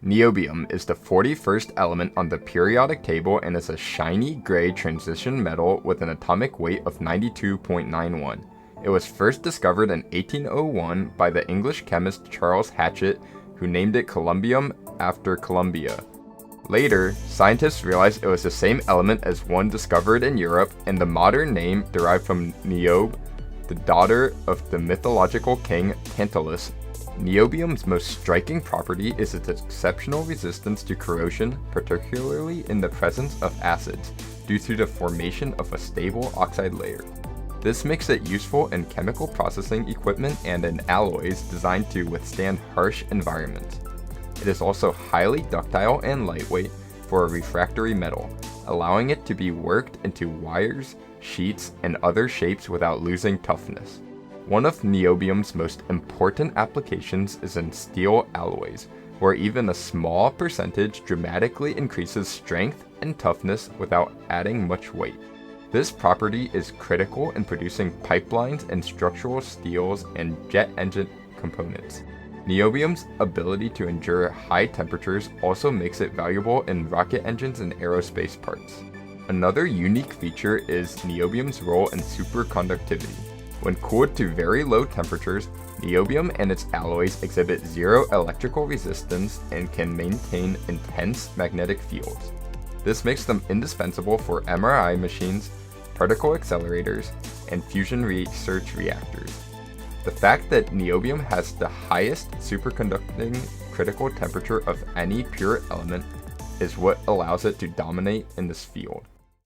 Niobium is the 41st element on the periodic table and is a shiny gray transition metal with an atomic weight of 92.91. It was first discovered in 1801 by the English chemist Charles Hatchett, who named it columbium after Columbia. Later, scientists realized it was the same element as one discovered in Europe, and the modern name derived from Niobe, the daughter of the mythological king Tantalus. Niobium's most striking property is its exceptional resistance to corrosion, particularly in the presence of acids, due to the formation of a stable oxide layer. This makes it useful in chemical processing equipment and in alloys designed to withstand harsh environments. It is also highly ductile and lightweight for a refractory metal, allowing it to be worked into wires, sheets, and other shapes without losing toughness. One of niobium's most important applications is in steel alloys, where even a small percentage dramatically increases strength and toughness without adding much weight. This property is critical in producing pipelines and structural steels and jet engine components. Niobium's ability to endure high temperatures also makes it valuable in rocket engines and aerospace parts. Another unique feature is niobium's role in superconductivity. When cooled to very low temperatures, niobium and its alloys exhibit zero electrical resistance and can maintain intense magnetic fields. This makes them indispensable for MRI machines, particle accelerators, and fusion research reactors. The fact that niobium has the highest superconducting critical temperature of any pure element is what allows it to dominate in this field.